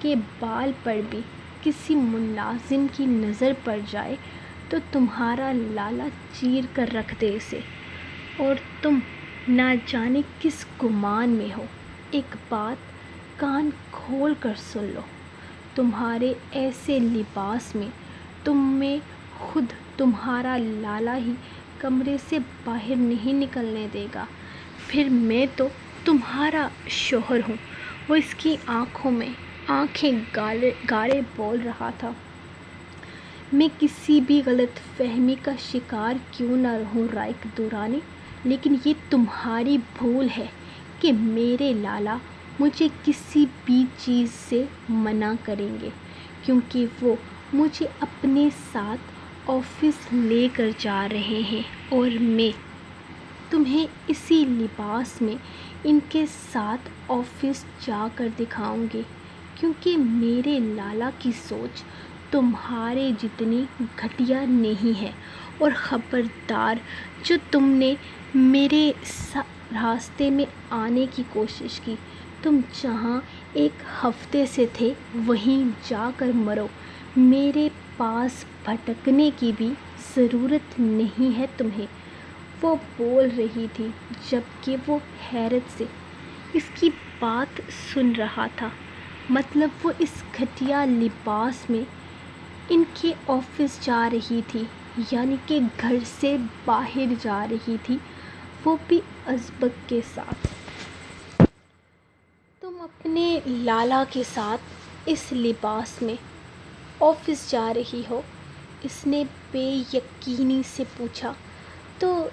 کہ بال پر بھی کسی ملازم کی نظر پڑ جائے تو تمہارا لالا چیر کر رکھ دے اسے، اور تم نہ جانے کس گمان میں ہو۔ ایک بات کان کھول کر سن لو، تمہارے ایسے لباس میں تمہیں خود تمہارا لالا ہی کمرے سے باہر نہیں نکلنے دے گا۔ پھر میں تو تمہارا شوہر ہوں۔ وہ اس کی آنکھوں میں آنکھیں گاڑے بول رہا تھا۔ میں کسی بھی غلط فہمی کا شکار کیوں نہ رہوں رائق دورانی، لیکن یہ تمہاری بھول ہے کہ میرے لالا مجھے کسی بھی چیز سے منع کریں گے، کیونکہ وہ مجھے اپنے ساتھ آفس لے کر جا رہے ہیں، اور میں تمہیں اسی لباس میں ان کے ساتھ آفس جا کر دکھاؤں گی، کیونکہ میرے لالا کی سوچ تمہارے جتنی گھٹیا نہیں ہے۔ اور خبردار، جو تم نے میرے راستے میں آنے کی کوشش کی، تم جہاں ایک ہفتے سے تھے وہیں جا کر مرو۔ میرے پاس بھٹکنے کی بھی ضرورت نہیں ہے تمہیں۔ وہ بول رہی تھی جبکہ وہ حیرت سے اس کی بات سن رہا تھا۔ مطلب وہ اس گھٹیا لباس میں ان کے آفس جا رہی تھی، یعنی کہ گھر سے باہر جا رہی تھی، وہ بھی ازبک کے ساتھ۔ تم اپنے لالا کے ساتھ اس لباس میں آفس جا رہی ہو؟ اس نے بے یقینی سے پوچھا۔ تو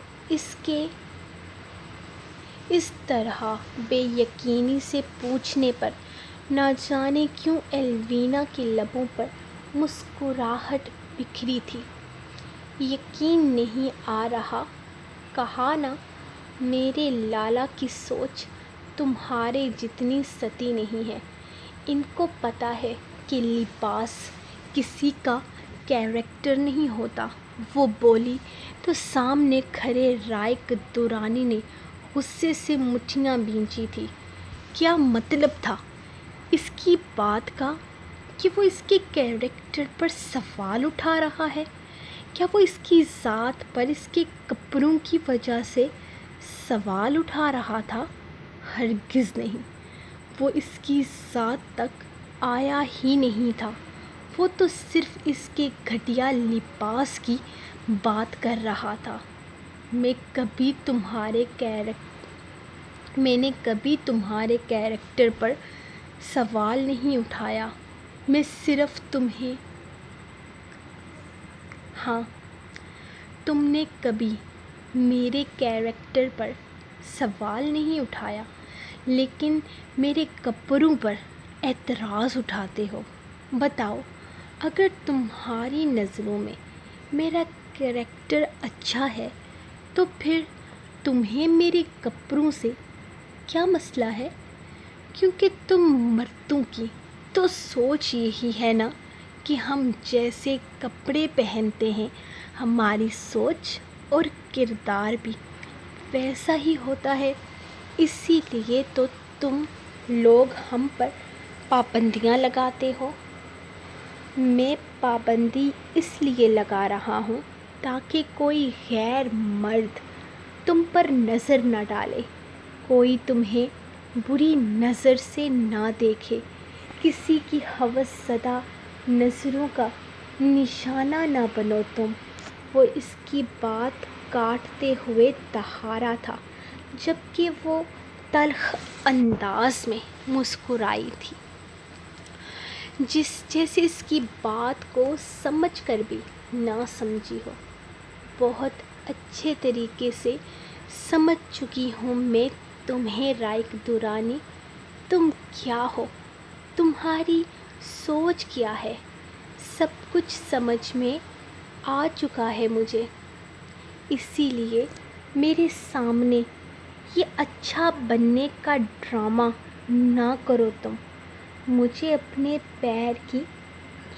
اس طرح بے یقینی سے پوچھنے پر نہ جانے کیوں ایلوینا کے لبوں پر مسکراہٹ بکھری تھی۔ یقین نہیں آ رہا، کہا نا، میرے لالا کی سوچ تمہارے جتنی ستی نہیں ہے۔ ان کو پتہ ہے کہ لباس کسی کا کیریکٹر نہیں ہوتا۔ وہ بولی تو سامنے کھڑے رائق دورانی نے غصے سے مٹھیاں بھینچی تھیں۔ کیا مطلب تھا اس کی بات کا کہ وہ اس کے کیریکٹر پر سوال اٹھا رہا ہے؟ کیا وہ اس کی ذات پر اس کے کپڑوں کی وجہ سے سوال اٹھا رہا تھا؟ ہرگز نہیں، وہ اس کی ذات تک آیا ہی نہیں تھا۔ وہ تو صرف اس کے گھٹیا لباس کی بات کر رہا تھا۔ میں نے کبھی تمہارے کیریکٹر پر سوال نہیں اٹھایا۔ میں صرف تمہیں ہاں، تم نے کبھی میرے کیریکٹر پر سوال نہیں اٹھایا، لیکن میرے کپڑوں پر اعتراض اٹھاتے ہو۔ بتاؤ، اگر تمہاری نظروں میں میرا کیریکٹر اچھا ہے تو پھر تمہیں میرے کپڑوں سے کیا مسئلہ ہے؟ کیونکہ تم مردوں کی تو سوچ یہی ہے نا کہ ہم جیسے کپڑے پہنتے ہیں ہماری سوچ اور کردار بھی ویسا ہی ہوتا ہے۔ اسی لیے تو تم لوگ ہم پر پابندیاں لگاتے ہو۔ میں پابندی اس لیے لگا رہا ہوں تاکہ کوئی غیر مرد تم پر نظر نہ ڈالے، کوئی تمہیں بری نظر سے نہ دیکھے، کسی کی ہوس زدہ نظروں کا نشانہ نہ بنو تم۔ وہ اس کی بات کاٹتے ہوئے دہرا تھا، جبکہ وہ تلخ انداز میں مسکرائی تھی، جیسے اس کی بات کو سمجھ کر بھی نہ سمجھی ہو۔ بہت اچھے طریقے سے سمجھ چکی ہوں میں تمہیں رائق دورانی، تم کیا ہو، تمہاری سوچ کیا ہے، سب کچھ سمجھ میں آ چکا ہے مجھے۔ اسی لیے میرے سامنے یہ اچھا بننے کا ڈرامہ نہ کرو تم۔ مجھے اپنے پیر کی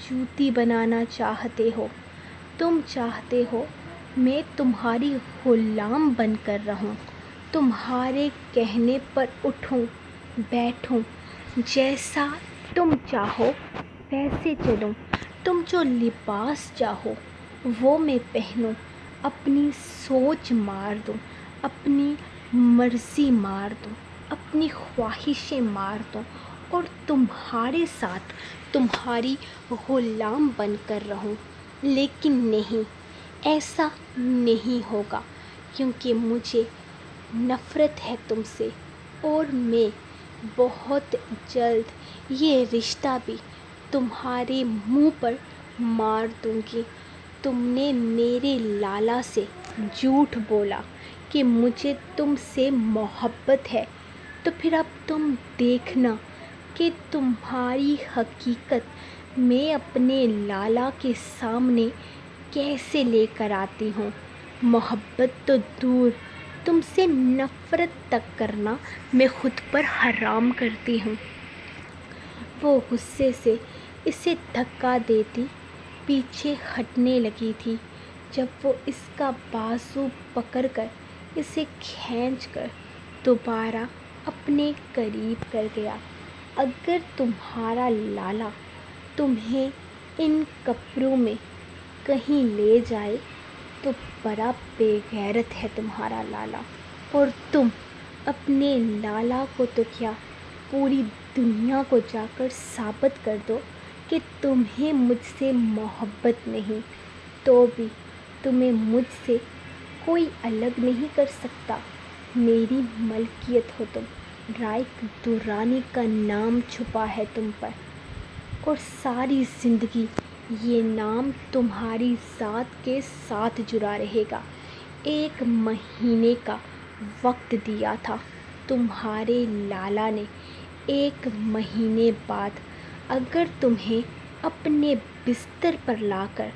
جوتی بنانا چاہتے ہو۔ تم چاہتے ہو میں تمہاری غلام بن کر رہوں، تمہارے کہنے پر اٹھوں بیٹھوں، جیسا تم چاہو ویسے چلوں، تم جو لباس چاہو وہ میں پہنوں، اپنی سوچ مار دوں، اپنی مرضی مار دوں، اپنی خواہشیں مار دوں اور تمہارے ساتھ تمہاری غلام بن کر رہوں۔ لیکن نہیں، ایسا نہیں ہوگا، کیونکہ مجھے نفرت ہے تم سے، اور میں بہت جلد یہ رشتہ بھی تمہارے منہ پر مار دوں گی۔ تم نے میرے لالا سے جھوٹ بولا کہ مجھے تم سے محبت ہے، تو پھر اب تم دیکھنا کہ تمہاری حقیقت میں اپنے لالا کے سامنے کیسے لے کر آتی ہوں۔ محبت تو دور، تم سے نفرت تک کرنا میں خود پر حرام کرتی ہوں۔ وہ غصے سے اسے دھکا دیتی پیچھے ہٹنے لگی تھی جب وہ اس کا بازو پکڑ کر اسے کھینچ کر دوبارہ اپنے قریب کر گیا۔ اگر تمہارا لالا تمہیں ان کپڑوں میں کہیں لے جائے تو بڑا بے غیرت ہے تمہارا لالا، اور تم اپنے لالا کو تو کیا، پوری دنیا کو جا کر ثابت کر دو کہ تمہیں مجھ سے محبت نہیں، تو بھی تمہیں مجھ سے کوئی الگ نہیں کر سکتا۔ میری ملکیت ہو تم، رائے دورانی کا نام چھپا ہے تم پر، اور ساری زندگی یہ نام تمہاری ذات کے ساتھ جڑا رہے گا۔ 1 مہینے کا وقت دیا تھا تمہارے لالا نے، 1 مہینے بعد اگر تمہیں اپنے بستر پر لا کر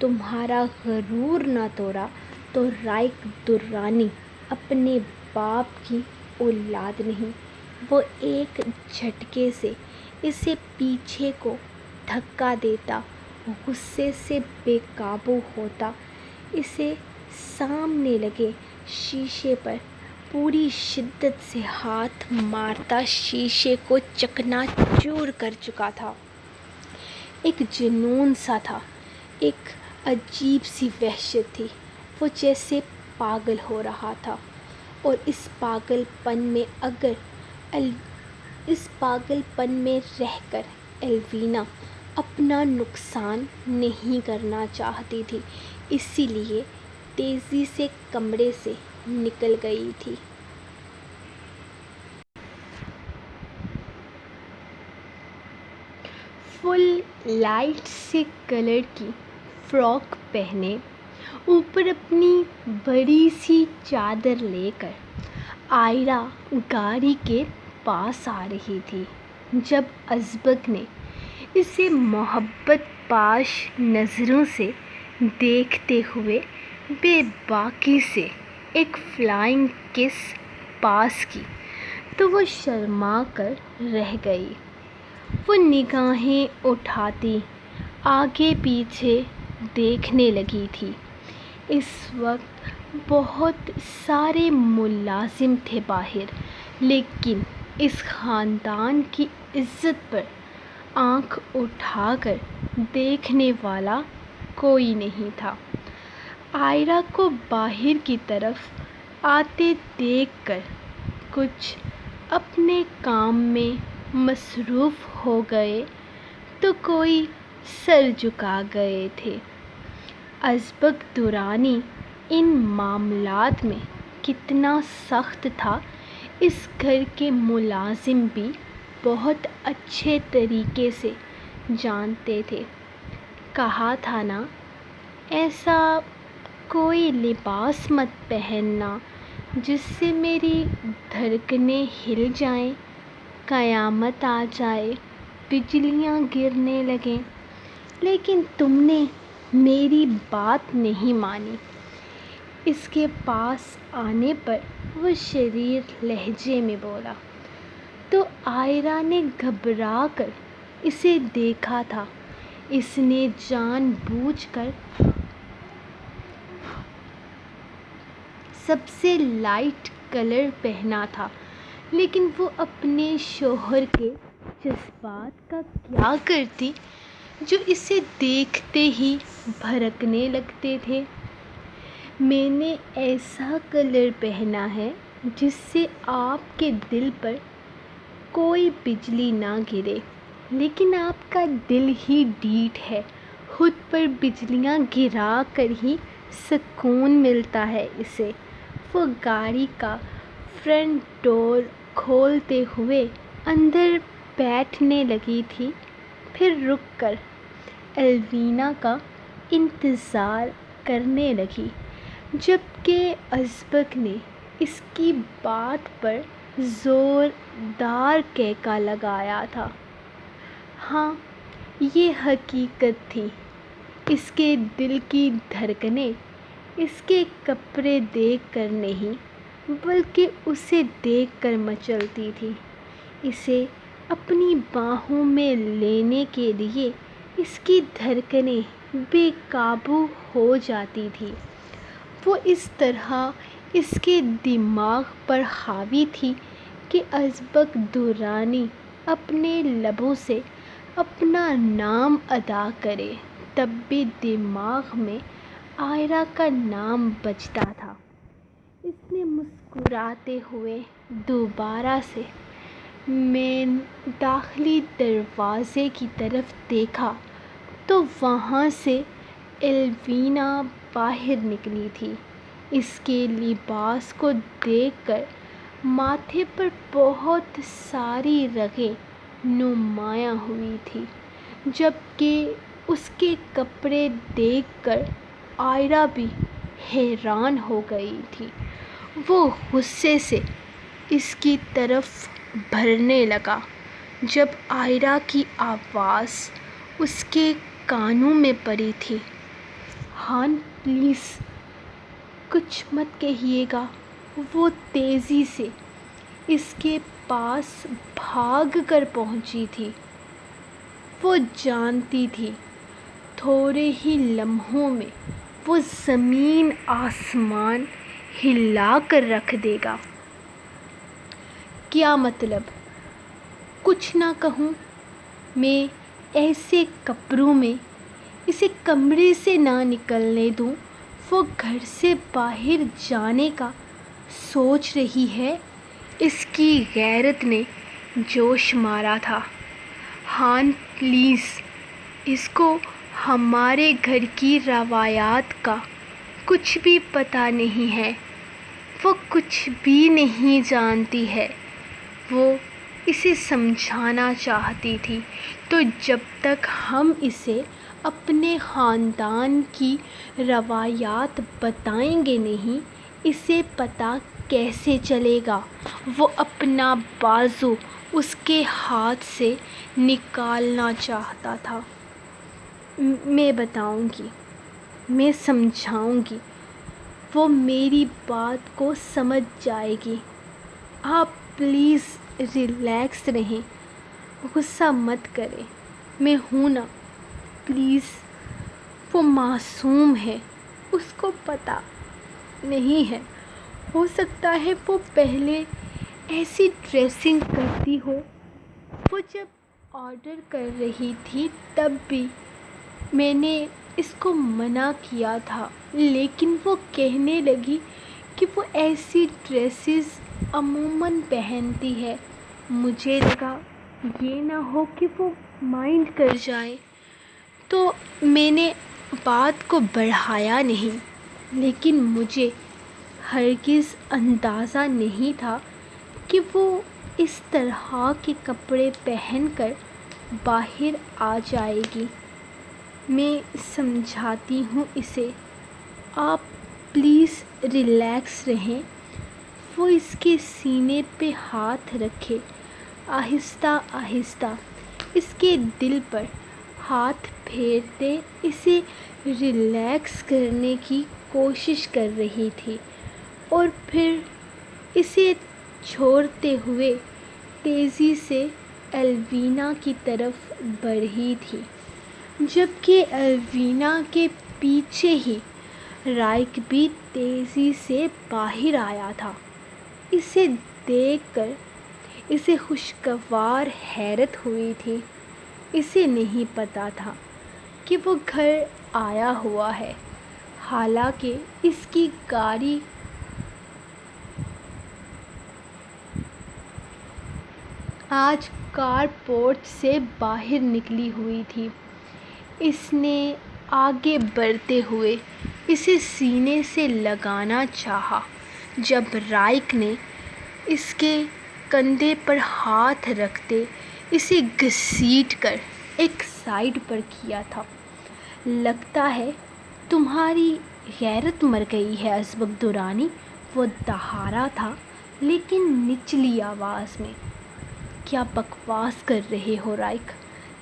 تمہارا غرور نہ توڑا تو رائے دورانی اپنے باپ کی اولاد نہیں۔ وہ ایک جھٹکے سے اسے پیچھے کو دھکا دیتا، غصے سے بے قابو ہوتا، اسے سامنے لگے شیشے پر پوری شدت سے ہاتھ مارتا شیشے کو چکنا چور کر چکا تھا۔ ایک جنون سا تھا، ایک عجیب سی وحشت تھی۔ وہ جیسے پاگل ہو رہا تھا، اور اس پاگل پن میں رہ کر ایلوینا اپنا نقصان نہیں کرنا چاہتی تھی، اسی لیے تیزی سے کمرے سے نکل گئی تھی۔ فل لائٹ سے کلر کی فراک پہنے، اوپر اپنی بڑی سی چادر لے کر عائرہ گاڑی کے پاس آ رہی تھی جب ازبک نے اسے محبت پاش نظروں سے دیکھتے ہوئے بے باکی سے ایک فلائنگ کس پاس کی تو وہ شرما کر رہ گئی۔ وہ نگاہیں اٹھاتی آگے پیچھے دیکھنے لگی تھی۔ اس وقت بہت سارے ملازم تھے باہر، لیکن اس خاندان کی عزت پر آنکھ اٹھا کر دیکھنے والا کوئی نہیں تھا۔ عائرہ کو باہر کی طرف آتے دیکھ کر کچھ اپنے کام میں مصروف ہو گئے تو کوئی سر جھکا گئے تھے۔ ازبک درانی ان معاملات میں کتنا سخت تھا، اس گھر کے ملازم بھی بہت اچھے طریقے سے جانتے تھے۔ کہا تھا نا، ایسا کوئی لباس مت پہننا جس سے میری دھڑکنیں ہل جائیں، قیامت آ جائے، بجلیاں گرنے لگیں۔ لیکن تم نے میری بات نہیں مانی۔ اس کے پاس آنے پر وہ شریر لہجے میں بولا تو عائرہ نے گھبرا کر اسے دیکھا تھا۔ اس نے جان بوجھ کر سب سے لائٹ کلر پہنا تھا، لیکن وہ اپنے شوہر کے جذبات کا کیا کرتی جو اسے دیکھتے ہی بھڑکنے لگتے تھے۔ میں نے ایسا کلر پہنا ہے جس سے آپ کے دل پر کوئی بجلی نہ گرے، لیکن آپ کا دل ہی ڈھیٹ ہے، خود پر بجلیاں گرا کر ہی سکون ملتا ہے اسے۔ وہ گاڑی کا فرنٹ ڈور کھولتے ہوئے اندر بیٹھنے لگی تھی، پھر رک کر الوینا کا انتظار کرنے لگی، جبکہ ازبک نے اس کی بات پر زوردار کہکا لگایا تھا۔ ہاں، یہ حقیقت تھی، اس کے دل کی دھڑکنیں اس کے کپڑے دیکھ کر نہیں بلکہ اسے دیکھ کر مچلتی تھی۔ اسے اپنی باہوں میں لینے کے لیے اس کی دھڑکنیں بے قابو ہو جاتی تھیں۔ وہ اس طرح اس کے دماغ پر حاوی تھی کہ ازبک درانی اپنے لبوں سے اپنا نام ادا کرے تب بھی دماغ میں عائرہ کا نام بجتا تھا۔ اس نے مسکراتے ہوئے دوبارہ سے مین داخلی دروازے کی طرف دیکھا تو وہاں سے الوینا باہر نکلی تھی۔ اس کے لباس کو دیکھ کر ماتھے پر بہت ساری رگیں نمایاں ہوئی تھیں، جبکہ اس کے کپڑے دیکھ کر عائرہ بھی حیران ہو گئی تھی۔ وہ غصے سے اس کی طرف بڑھنے لگا جب عائرہ کی آواز اس کے کانوں میں پڑی تھی، "ہان پلیز کچھ مت کہیے گا۔" وہ تیزی سے اس کے پاس بھاگ کر پہنچی تھی۔ وہ جانتی تھی تھوڑے ہی لمحوں میں وہ زمین آسمان ہلا کر رکھ دے گا۔ کیا مطلب؟ کچھ نہ کہوں؟ میں ایسے کپڑوں میں اسے کمرے سے نہ نکلنے دوں؟ وہ گھر سے باہر جانے کا سوچ رہی ہے۔ اس کی غیرت نے جوش مارا تھا۔ ہان پلیز، اس کو ہمارے گھر کی روایات کا کچھ بھی پتہ نہیں ہے، وہ کچھ بھی نہیں جانتی ہے۔ وہ اسے سمجھانا چاہتی تھی، تو جب تک ہم اسے اپنے خاندان کی روایات بتائیں گے نہیں، اسے پتہ کیسے چلے گا؟ وہ اپنا بازو اس کے ہاتھ سے نکالنا چاہتا تھا۔ میں بتاؤں گی، میں سمجھاؤں گی، وہ میری بات کو سمجھ جائے گی۔ آپ پلیز ریلیکس رہیں، غصہ مت کریں، میں ہوں نا، پلیز۔ وہ معصوم ہے، اس کو پتہ نہیں ہے، ہو سکتا ہے وہ پہلے ایسی ڈریسنگ کرتی ہو۔ وہ جب آرڈر کر رہی تھی تب بھی میں نے اس کو منع کیا تھا، لیکن وہ کہنے لگی کہ وہ ایسی ڈریسز عموماً پہنتی ہے۔ مجھے لگا یہ نہ ہو کہ وہ مائنڈ کر جائے، تو میں نے بات کو بڑھایا نہیں، لیکن مجھے ہرگز اندازہ نہیں تھا کہ وہ اس طرح کے کپڑے پہن کر باہر آ جائے گی۔ میں سمجھاتی ہوں اسے، آپ پلیز ریلیکس رہیں۔ وہ اس کے سینے پہ ہاتھ رکھے آہستہ آہستہ اس کے دل پر ہاتھ پھیرتے اسے ریلیکس کرنے کی کوشش کر رہی تھی، اور پھر اسے چھوڑتے ہوئے تیزی سے الوینا کی طرف بڑھی تھی، جبکہ الوینا کے پیچھے ہی رائق بھی تیزی سے باہر آیا تھا۔ اسے دیکھ کر اسے خوشگوار حیرت ہوئی تھی۔ اسے نہیں پتا تھا کہ وہ گھر آیا ہوا ہے، حالانکہ اس کی گاڑی آج کار پورٹ سے باہر نکلی ہوئی تھی۔ اس نے آگے بڑھتے ہوئے اسے سینے سے لگانا چاہا جب رائک نے اس کے کندھے پر ہاتھ رکھتے اسے گھسیٹ کر ایک سائڈ پر کیا تھا۔ لگتا ہے تمہاری غیرت مر گئی ہے ازبک دورانی، وہ دہارا تھا لیکن نچلی آواز میں۔ کیا بکواس کر رہے ہو رائک،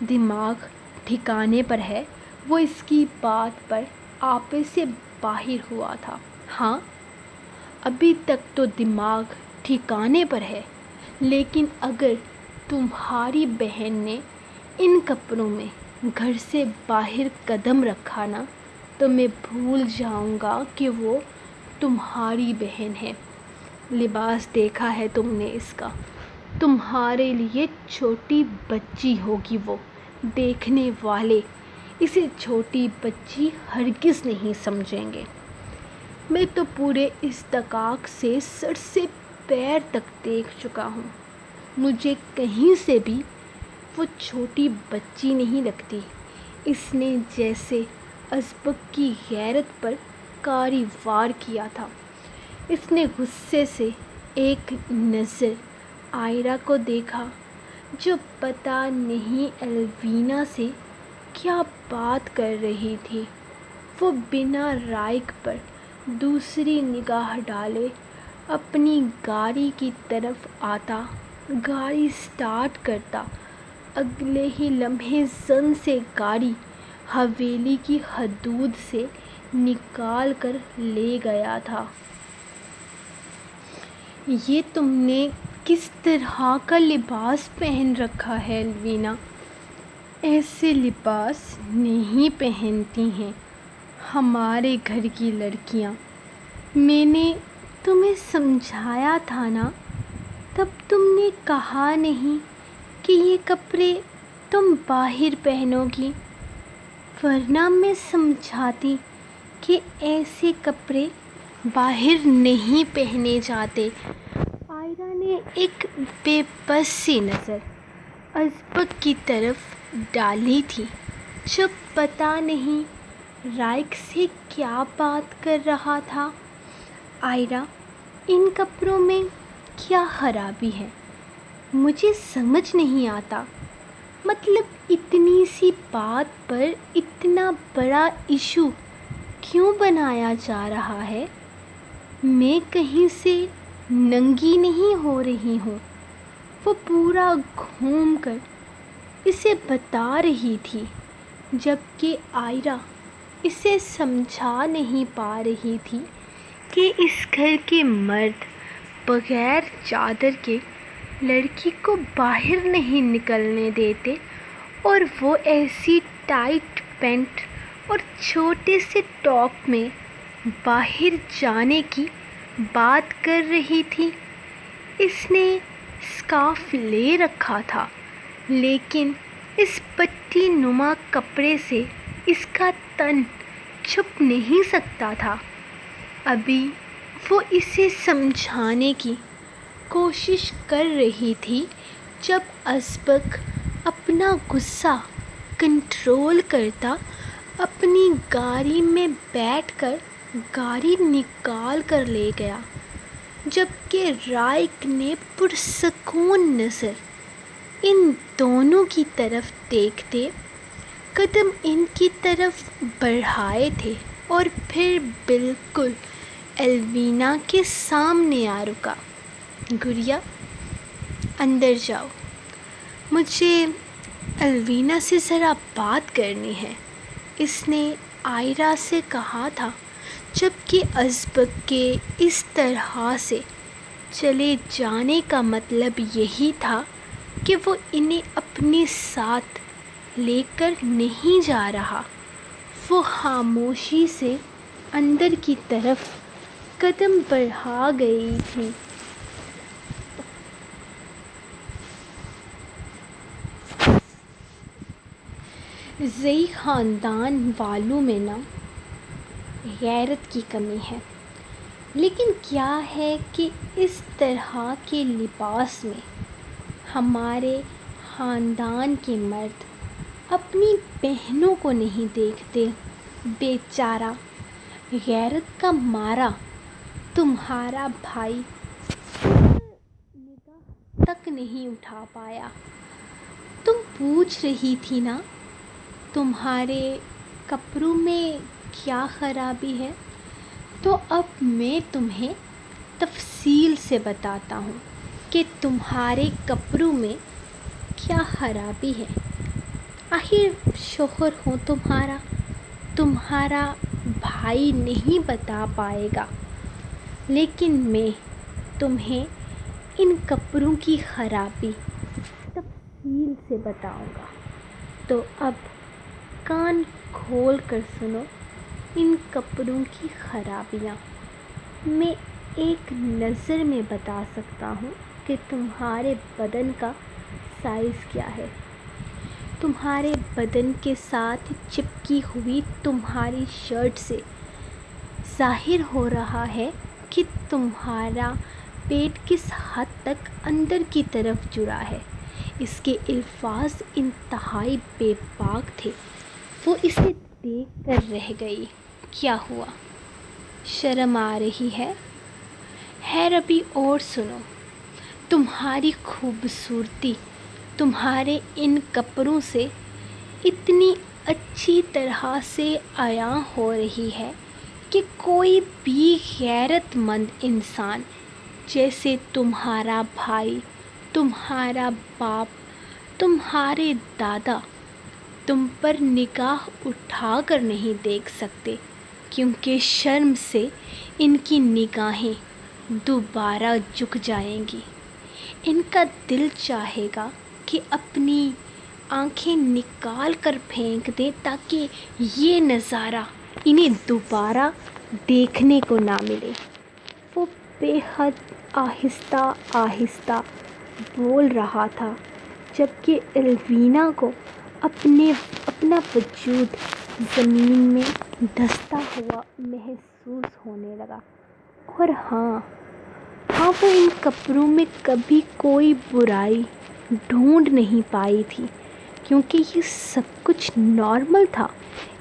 دماغ ٹھکانے پر ہے؟ وہ اس کی بات پر آپے سے باہر ہوا تھا۔ ہاں، ابھی تک تو دماغ ٹھکانے پر ہے، لیکن اگر تمہاری بہن نے ان کپڑوں میں گھر سے باہر قدم رکھا نا تو میں بھول جاؤں گا کہ وہ تمہاری بہن ہے۔ لباس دیکھا ہے تم نے اس کا؟ تمہارے لیے چھوٹی بچی ہوگی وہ۔ دیکھنے والے اسے چھوٹی بچی ہرگز نہیں سمجھیں گے۔ میں تو پورے استحقاق سے سر سے پیر تک دیکھ چکا ہوں، مجھے کہیں سے بھی وہ چھوٹی بچی نہیں لگتی۔ اس نے جیسے ازبک کی غیرت پر کاری وار کیا تھا۔ اس نے غصے سے ایک نظر آئرا کو دیکھا، جو پتہ نہیں الوینا سے کیا بات کر رہی تھی۔ وہ بنا رائک پر دوسری نگاہ ڈالے اپنی گاڑی کی طرف آتا، گاڑی سٹارٹ کرتا۔ اگلے ہی لمحے زن سے گاڑی حویلی کی حدود سے نکال کر لے گیا تھا۔ یہ تم نے کس طرح کا لباس پہن رکھا ہے الوینا؟ ایسے لباس نہیں پہنتی ہیں ہمارے گھر کی لڑکیاں۔ میں نے تمہیں سمجھایا تھا نا، تب تم نے کہا نہیں کہ یہ کپڑے تم باہر پہنو گی، ورنہ میں سمجھاتی کہ ایسے کپڑے باہر نہیں پہنے جاتے۔ آئرا نے ایک بے بس سی نظر ازبک کی طرف ڈالی تھی، جو پتہ نہیں رائک سے کیا بات کر رہا تھا۔ آئرا، ان کپڑوں میں کیا خرابی ہے؟ مجھے سمجھ نہیں آتا۔ مطلب اتنی سی بات پر اتنا بڑا ایشو کیوں بنایا جا رہا ہے؟ میں کہیں سے ننگی نہیں ہو رہی ہوں۔ وہ پورا گھوم کر اسے بتا رہی تھی، جبکہ آئرا اسے سمجھا نہیں پا رہی تھی کہ اس گھر کے مرد بغیر چادر کے لڑکی کو باہر نہیں نکلنے دیتے، اور وہ ایسی ٹائٹ پینٹ اور چھوٹے سے ٹاپ میں باہر جانے کی بات کر رہی تھی۔ اس نے اسکارف لے رکھا تھا، لیکن اس پٹی نما کپڑے سے اس کا تن چھپ نہیں سکتا تھا۔ ابھی وہ اسے سمجھانے کی کوشش کر رہی تھی جب ازبک اپنا غصہ کنٹرول کرتا اپنی گاڑی میں بیٹھ کر گاڑی نکال کر لے گیا، جبکہ رائک نے پرسکون نظر ان دونوں کی طرف دیکھتے قدم ان کی طرف بڑھائے تھے، اور پھر بالکل الوینا کے سامنے آ رکا۔ گڑیا، اندر جاؤ، مجھے الوینا سے ذرا بات کرنی ہے، اس نے آئرا سے کہا تھا، جبکہ ازبک کے اس طرح سے چلے جانے کا مطلب یہی تھا کہ وہ انہیں اپنے ساتھ لے کر نہیں جا رہا۔ وہ خاموشی سے اندر کی طرف قدم بڑھا گئی تھی۔ زئی خاندان والوں میں نا غیرت کی کمی ہے، لیکن کیا ہے کہ اس طرح کے لباس میں ہمارے خاندان کے مرد اپنی بہنوں کو نہیں دیکھتے۔ بیچارہ، غیرت کا مارا تمہارا بھائی نگاہ تک نہیں اٹھا پایا۔ تم پوچھ رہی تھی نا تمہارے کپڑوں میں کیا خرابی ہے، تو اب میں تمہیں تفصیل سے بتاتا ہوں کہ تمہارے کپڑوں میں کیا خرابی ہے۔ آخر شوہر ہوں تمہارا بھائی نہیں بتا پائے گا، لیکن میں تمہیں ان کپڑوں کی خرابی تفصیل سے بتاؤں گا۔ تو اب کان کھول کر سنو ان کپڑوں کی خرابیاں۔ میں ایک نظر میں بتا سکتا ہوں کہ تمہارے بدن کا سائز کیا ہے۔ تمہارے بدن کے ساتھ چپکی ہوئی تمہاری شرٹ سے ظاہر ہو رہا ہے کہ تمہارا پیٹ کس حد تک اندر کی طرف جڑا ہے۔ اس کے الفاظ انتہائی بے باک تھے۔ وہ اسے دیکھ کر رہ گئی۔ کیا ہوا؟ شرم آ رہی ہے؟ خیر ابھی اور سنو۔ تمہاری خوبصورتی تمہارے ان کپڑوں سے اتنی اچھی طرح سے عیاں ہو رہی ہے کہ کوئی بھی غیرت مند انسان جیسے تمہارا بھائی، تمہارا باپ، تمہارے دادا تم پر نگاہ اٹھا کر نہیں دیکھ سکتے، کیونکہ شرم سے ان کی نگاہیں دوبارہ جھک جائیں گی۔ ان کا دل چاہے گا کہ اپنی آنکھیں نکال کر پھینک دیں تاکہ یہ نظارہ انہیں دوبارہ دیکھنے کو نہ ملے۔ وہ بے حد آہستہ آہستہ بول رہا تھا، جبکہ الوینا کو اپنا وجود زمین میں دھنستا ہوا محسوس ہونے لگا۔ اور ہاں، وہ ان کپڑوں میں کبھی کوئی برائی ڈھونڈ نہیں پائی تھی، کیونکہ یہ سب کچھ نارمل تھا۔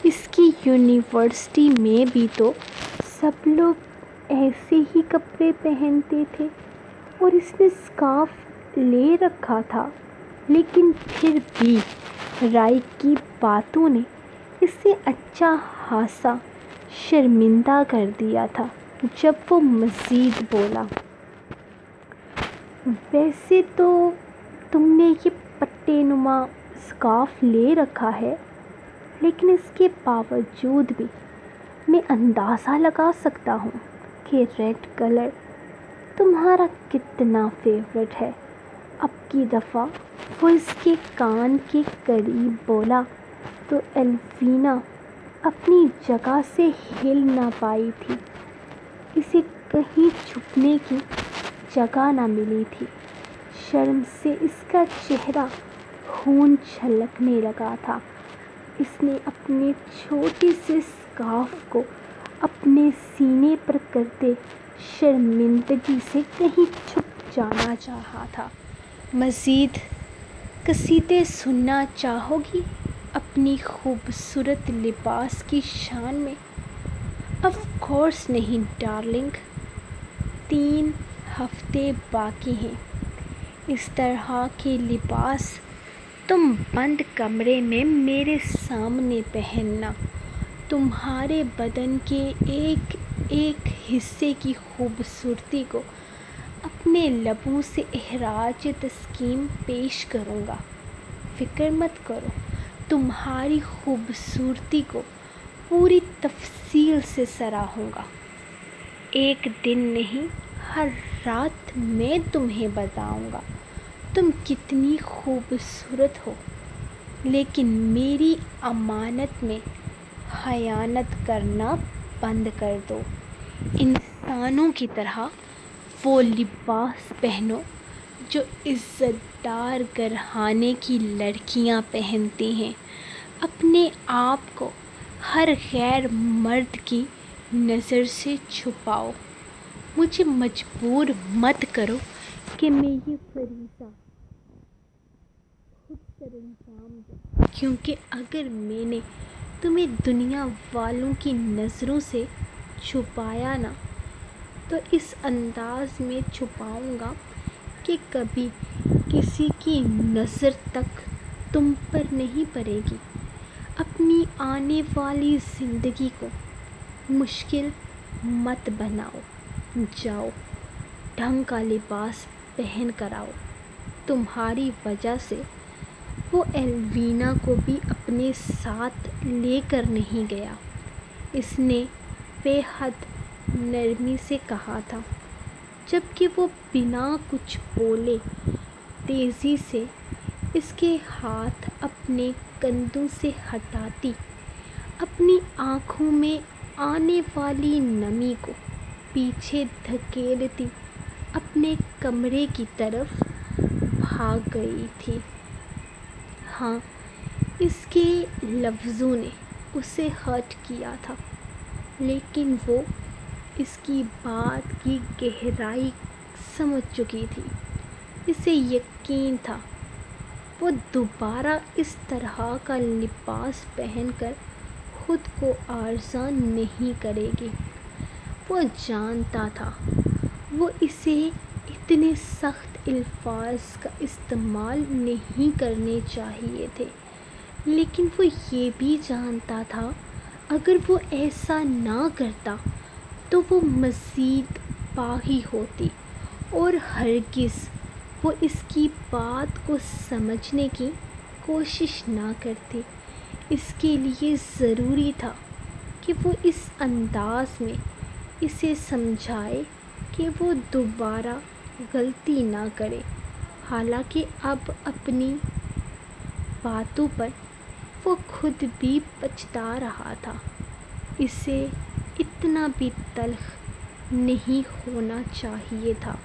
اس کی یونیورسٹی میں بھی تو سب لوگ ایسے ہی کپڑے پہنتے تھے، اور اس نے اسکارف لے رکھا تھا، لیکن پھر بھی رائے کی باتوں نے اسے اچھا خاصا شرمندہ کر دیا تھا۔ جب وہ مزید بولا، ویسے تو تم نے یہ پٹے نما اسکارف لے رکھا ہے، لیکن اس کے باوجود بھی میں اندازہ لگا سکتا ہوں کہ ریڈ کلر تمہارا کتنا فیورٹ ہے۔ اب کی دفعہ وہ اس کے کان کے قریب بولا تو الوینا اپنی جگہ سے ہل نہ پائی تھی۔ اسے کہیں چھپنے کی جگہ نہ ملی تھی۔ شرم سے اس کا چہرہ خون چھلکنے لگا تھا۔ اس نے اپنے چھوٹے سے اسکارف کو اپنے سینے پر کرتے شرمندگی سے کہیں چھپ جانا چاہا تھا۔ مزید قصیدے سننا چاہو گی اپنی خوبصورت لباس کی شان میں؟ آف کورس نہیں ڈارلنگ، 3 ہفتے باقی ہیں۔ اس طرح کے لباس تم بند کمرے میں میرے سامنے پہننا تمہارے بدن کے ایک ایک حصے کی خوبصورتی کو اپنے لبوں سے اخراج تسلیم پیش کروں گا۔ فکر مت کرو، تمہاری خوبصورتی کو پوری تفصیل سے سراہوں گا۔ ایک دن نہیں، ہر رات میں تمہیں بتاؤں گا تم کتنی خوبصورت ہو، لیکن میری امانت میں خیانت کرنا بند کر دو۔ انسانوں کی طرح وہ لباس پہنو جو عزت دار گھرانے کی لڑکیاں پہنتی ہیں۔ اپنے آپ کو ہر غیر مرد کی نظر سے چھپاؤ۔ مجھے مجبور مت کرو کہ میں یہ فریضہ خود سر انجام دوں، کیونکہ اگر میں نے تمہیں دنیا والوں کی نظروں سے چھپایا نہ تو اس انداز میں چھپاؤں گا کہ کبھی کسی کی نظر تک تم پر نہیں پڑے گی۔ اپنی آنے والی زندگی کو مشکل مت بناؤ۔ جاؤ، ڈھنگ کا لباس پہن کر آؤ۔ تمہاری وجہ سے وہ ایلوینا کو بھی اپنے ساتھ لے کر نہیں گیا، اس نے بے حد نرمی سے کہا تھا، جبکہ وہ بنا کچھ بولے تیزی سے اس کے ہاتھ اپنے کندھوں سے ہٹاتی، اپنی آنکھوں میں آنے والی نمی کو پیچھے دھکیلتی اپنے کمرے کی طرف بھاگ گئی تھی۔ ہاں، اس کے لفظوں نے اسے ہرٹ کیا تھا، لیکن وہ اس کی بات کی گہرائی سمجھ چکی تھی۔ اسے یقین تھا وہ دوبارہ اس طرح کا لباس پہن کر خود کو آرزاں نہیں کرے گی۔ وہ جانتا تھا وہ اسے اتنے سخت الفاظ کا استعمال نہیں کرنے چاہیے تھے، لیکن وہ یہ بھی جانتا تھا اگر وہ ایسا نہ کرتا تو وہ مزید باغی ہوتی اور ہرگز وہ اس کی بات کو سمجھنے کی کوشش نہ کرتی۔ اس کے لیے ضروری تھا کہ وہ اس انداز میں اسے سمجھائے کہ وہ دوبارہ غلطی نہ کرے، حالانکہ اب اپنی باتوں پر وہ خود بھی پچھتا رہا تھا۔ اسے اتنا بھی تلخ نہیں ہونا چاہیے تھا۔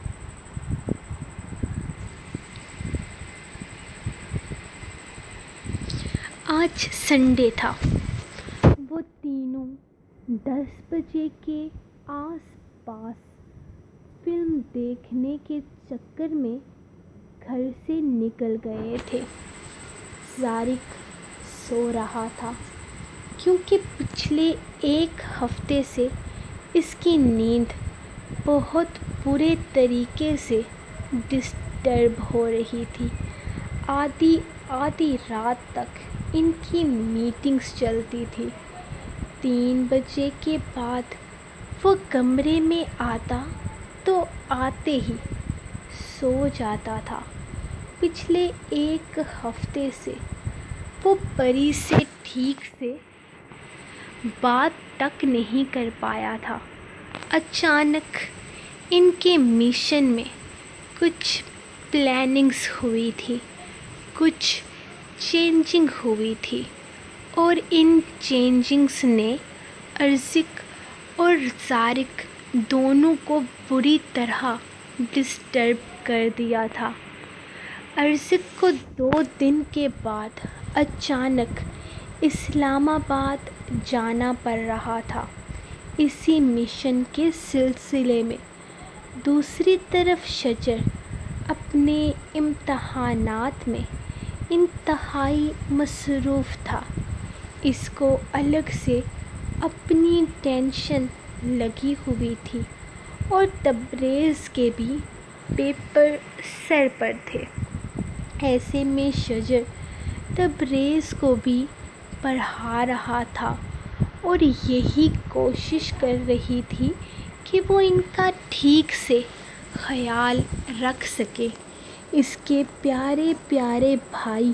آج سنڈے تھا۔ وہ تینوں 10 بجے کے آس پاس فلم دیکھنے کے چکر میں گھر سے نکل گئے تھے۔ طارق سو رہا تھا کیونکہ پچھلے ایک ہفتے سے اس کی نیند بہت برے طریقے سے ڈسٹرب ہو رہی تھی۔ آدھی رات تک ان کی میٹنگز چلتی تھیں۔ 3 بجے کے بعد وہ کمرے میں آتا تو آتے ہی سو جاتا تھا۔ پچھلے ایک ہفتے سے وہ پری سے ٹھیک سے بات تک نہیں کر پایا تھا۔ اچانک ان کے مشن میں کچھ پلاننگز ہوئی تھی، کچھ چینجنگ ہوئی تھی، اور ان چینجنگز نے ارزق اور طارق دونوں کو بری طرح ڈسٹرب کر دیا تھا۔ ارزق کو 2 دن کے بعد اچانک اسلام آباد جانا پڑ رہا تھا اسی مشن کے سلسلے میں۔ دوسری طرف شجر اپنے امتحانات میں انتہائی مصروف تھا۔ اس کو الگ سے اپنی ٹینشن لگی ہوئی تھی اور تبریز کے بھی پیپر سر پر تھے۔ ایسے میں شجر تبریز کو بھی پڑھا رہا تھا اور یہی کوشش کر رہی تھی کہ وہ ان کا ٹھیک سے خیال رکھ سکے۔ اس کے پیارے پیارے بھائی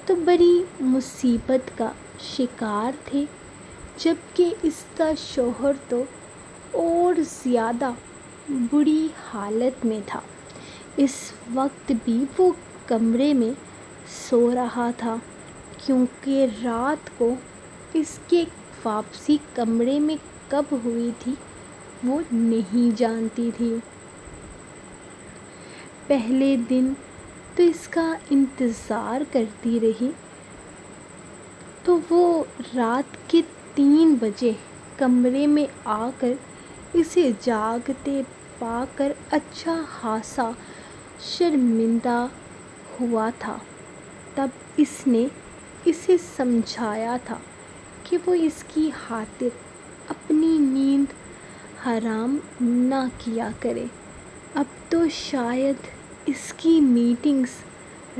تو بڑی مصیبت کا شکار تھے، جبکہ اس کا شوہر تو اور زیادہ بری حالت میں تھا۔ اس وقت بھی وہ کمرے میں سو رہا تھا، کیونکہ رات کو اس کی واپسی کمرے میں کب ہوئی تھی وہ نہیں جانتی تھی۔ پہلے دن تو اس کا انتظار کرتی رہی، تو وہ رات کے 3 بجے کمرے میں آ کر اسے جاگتے پا کر اچھا خاصا شرمندہ ہوا تھا۔ تب اس نے اسے سمجھایا تھا کہ وہ اس کی خاطر اپنی نیند حرام نہ کیا کرے۔ اب تو شاید اس کی میٹنگز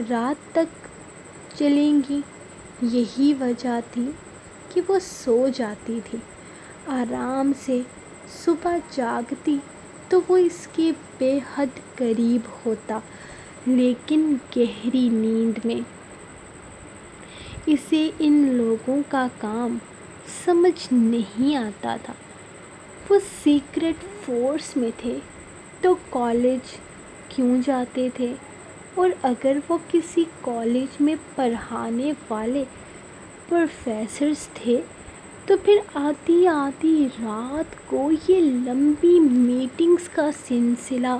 رات تک چلیں گی۔ یہی وجہ تھی کہ وہ سو جاتی تھی۔ آرام سے صبح جاگتی تو وہ اس کے بے حد قریب ہوتا، لیکن گہری نیند میں اسے ان لوگوں کا کام سمجھ نہیں آتا تھا۔ وہ سیکرٹ فورس میں تھے تو کالج کیوں جاتے تھے؟ اور اگر وہ کسی کالج میں پڑھانے والے پروفیسرز تھے تو پھر آدھی آدھی رات کو یہ لمبی میٹنگز کا سلسلہ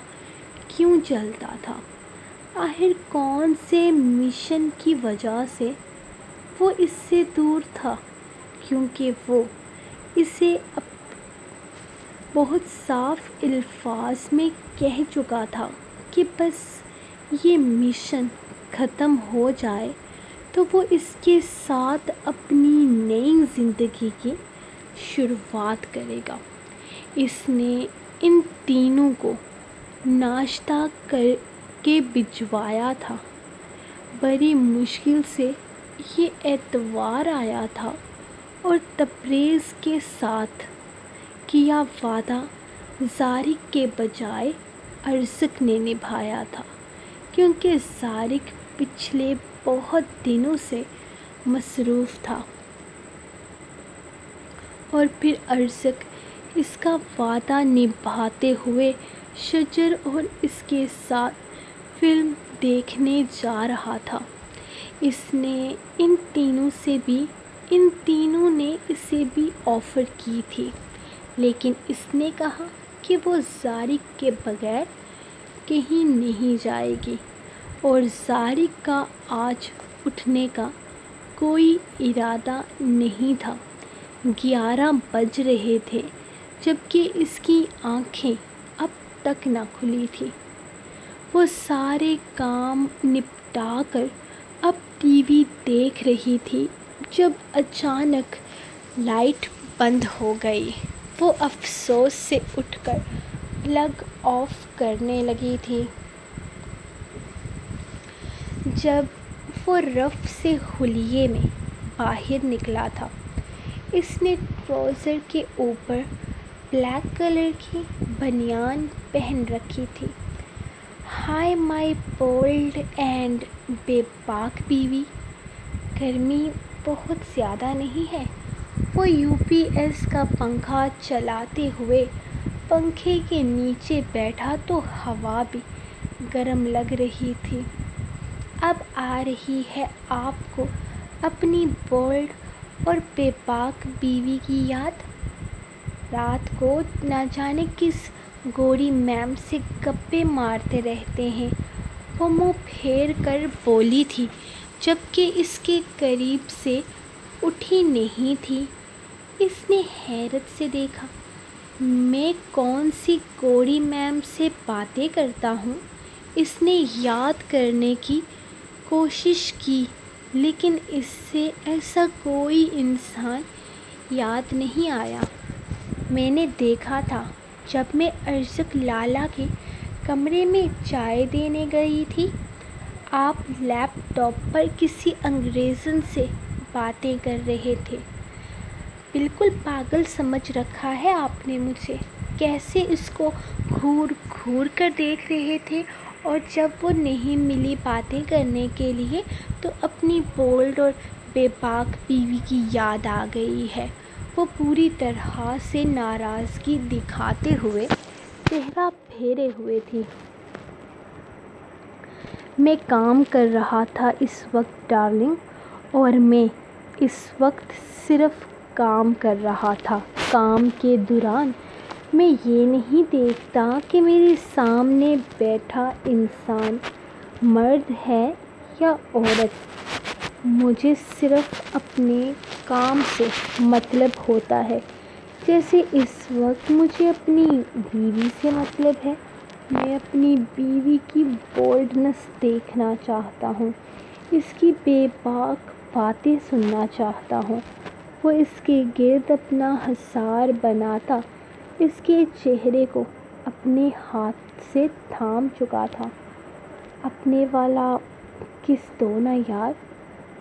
کیوں چلتا تھا؟ آخر کون سے مشن کی وجہ سے وہ اس سے دور تھا؟ کیونکہ وہ اسے بہت صاف الفاظ میں کہہ چکا تھا کہ بس یہ مشن ختم ہو جائے تو وہ اس کے ساتھ اپنی نئی زندگی کی شروعات کرے گا۔ اس نے ان تینوں کو ناشتہ کر کے بھجوایا تھا۔ بڑی مشکل سے یہ اتوار آیا تھا اور تبریز کے ساتھ کیا وعدہ زارق کے بجائے ارزق نے نبھایا تھا، کیونکہ زارق پچھلے بہت دنوں سے مصروف تھا اور پھر ارزق اس کا وعدہ نبھاتے ہوئے شجر اور اس کے ساتھ فلم دیکھنے جا رہا تھا۔ اس نے ان تینوں نے اسے بھی آفر کی تھی، لیکن اس نے کہا کہ وہ زارق کے بغیر کہیں نہیں جائے گی، اور زارق کا آج اٹھنے کا کوئی ارادہ نہیں تھا۔ 11 بج رہے تھے جبکہ اس کی آنکھیں اب تک نہ کھلی تھیں۔ وہ سارے کام نپٹا کر اب ٹی وی دیکھ رہی تھی جب اچانک لائٹ بند ہو گئی۔ وہ افسوس سے اٹھ کر پلگ آف کرنے لگی تھی۔ جب وہ رف سے خلیے میں باہر نکلا تھا، اس نے ٹراؤزر کے اوپر بلیک کلر کی بنیان پہن رکھی تھی۔ ہائے مائی بولڈ اینڈ بے باک بیوی، گرمی بہت زیادہ نہیں ہے؟ وہ یو پی ایس کا پنکھا چلاتے ہوئے پنکھے کے نیچے بیٹھا تو ہوا بھی گرم لگ رہی تھی۔ اب آ رہی ہے آپ کو اپنی بولڈ اور بے باک بیوی کی یاد؟ رات کو نہ جانے کس گوری میم سے گپیں مارتے رہتے ہیں، وہ منہ پھیر کر بولی تھی جبکہ اس کے قریب سے اٹھی نہیں تھی۔ اس نے حیرت سے دیکھا۔ میں کون سی گوری میم سے باتیں کرتا ہوں؟ اس نے یاد کرنے کی کوشش کی، لیکن اس سے ایسا کوئی انسان یاد نہیں آیا۔ میں نے دیکھا تھا جب میں ارزق لالا کے کمرے میں چائے دینے گئی تھی، آپ لیپ ٹاپ پر کسی انگریزن سے باتیں کر رہے تھے۔ بالکل پاگل سمجھ رکھا ہے آپ نے مجھے۔ کیسے اس کو گھور گھور کر دیکھ رہے تھے، اور جب وہ نہیں ملی باتیں کرنے کے لیے تو اپنی بولڈ اور بے باک بیوی کی یاد آ گئی ہے۔ وہ پوری طرح سے ناراضگی دکھاتے ہوئے چہرہ پھیرے ہوئے تھی۔ میں کام کر رہا تھا اس وقت ڈارلنگ، اور میں اس وقت صرف کام کر رہا تھا۔ کام کے دوران میں یہ نہیں دیکھتا کہ میرے سامنے بیٹھا انسان مرد ہے یا عورت۔ مجھے صرف اپنے کام سے مطلب ہوتا ہے، جیسے اس وقت مجھے اپنی بیوی سے مطلب ہے۔ میں اپنی بیوی کی بولڈنس دیکھنا چاہتا ہوں، اس کی بے باک باتیں سننا چاہتا ہوں۔ وہ اس کے گرد اپنا حصار بناتا اس کے چہرے کو اپنے ہاتھ سے تھام چکا تھا۔ اپنے والا کس دو نا یار،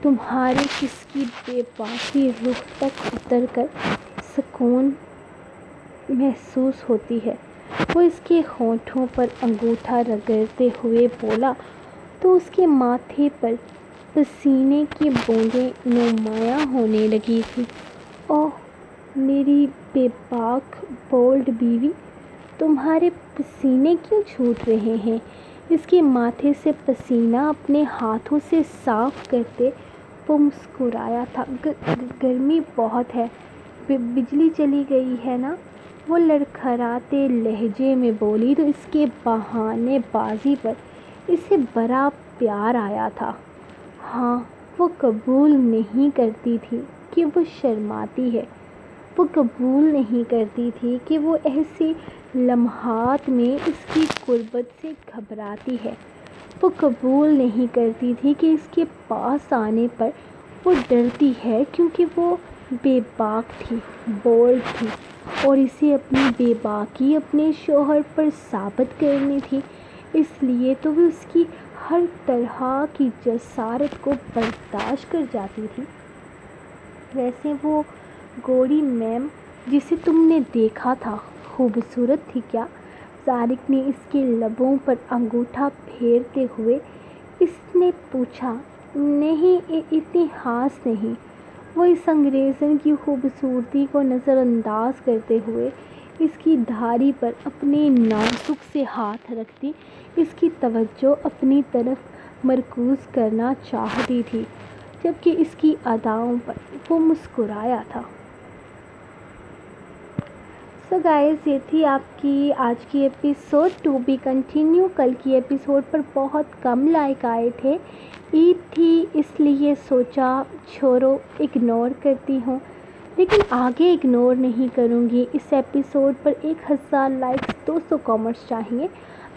تمہارے کس کی بے باکی روح تک اتر کر سکون محسوس ہوتی ہے۔ وہ اس کے ہونٹوں پر انگوٹھا رگڑتے ہوئے بولا تو اس کے ماتھے پر پسینے کی بوندیں نمایاں ہونے لگی تھیں۔ اوہ میری بے باک بولڈ بیوی، تمہارے پسینے کیوں چھوٹ رہے ہیں؟ اس کے ماتھے سے پسینہ اپنے ہاتھوں سے صاف کرتے وہ مسکرایا تھا۔ گرمی بہت ہے، بجلی چلی گئی ہے نا؟ وہ لڑکھڑاتے لہجے میں بولی تو اس کے بہانے بازی پر اسے بڑا پیار آیا تھا۔ ہاں، وہ قبول نہیں کرتی تھی کہ وہ شرماتی ہے، وہ قبول نہیں کرتی تھی کہ وہ ایسے لمحات میں اس کی قربت سے گھبراتی ہے، وہ قبول نہیں کرتی تھی کہ اس کے پاس آنے پر وہ ڈرتی ہے، کیونکہ وہ بے باک تھی، بولڈ تھی اور اسے اپنی بے باکی اپنے شوہر پر ثابت کرنی تھی۔ اس لیے تو وہ اس کی ہر طرح کی جسارت کو برداشت کر جاتی تھی۔ ویسے وہ گوری میم جسے تم نے دیکھا تھا خوبصورت تھی کیا؟ طارق نے اس کے لبوں پر انگوٹھا پھیرتے ہوئے اس نے پوچھا۔ نہیں، اتنی خاص نہیں۔ وہ اس انگریزن کی خوبصورتی کو نظر انداز کرتے ہوئے اس کی دھاری پر اپنے نازک سے ہاتھ رکھتی اس کی توجہ اپنی طرف مرکوز کرنا چاہتی تھی، جبکہ اس کی اداؤں پر وہ مسکرایا تھا۔ سو گائز، یہ تھی آپ کی آج کی ایپیسوڈ، ٹو بی کنٹینیو۔ کل کی ایپیسوڈ پر بہت کم لائک آئے تھے، عید تھی اس لیے سوچا چھوڑو اگنور کرتی ہوں، لیکن آگے اگنور نہیں کروں گی۔ اس ایپیسوڈ پر 1000 لائکس، 200 کامنٹس چاہیے۔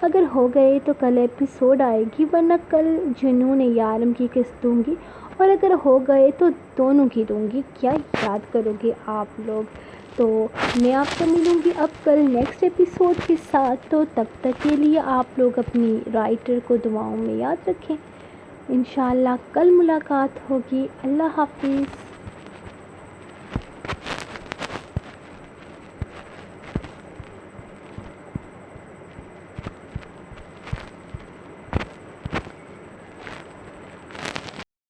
اگر ہو گئے تو کل ایپیسوڈ آئے گی، ورنہ کل جنون یارم کی قسط دوں گی، اور اگر ہو گئے تو دونوں کی دوں گی۔ کیا یاد کرو گے آپ لوگ؟ تو میں آپ سے ملوں گی اب کل نیکسٹ ایپیسوڈ کے ساتھ، تو تب تک کے لیے آپ لوگ اپنی رائٹر کو دعاؤں میں یاد رکھیں۔ انشاءاللہ کل ملاقات ہوگی۔ اللہ حافظ۔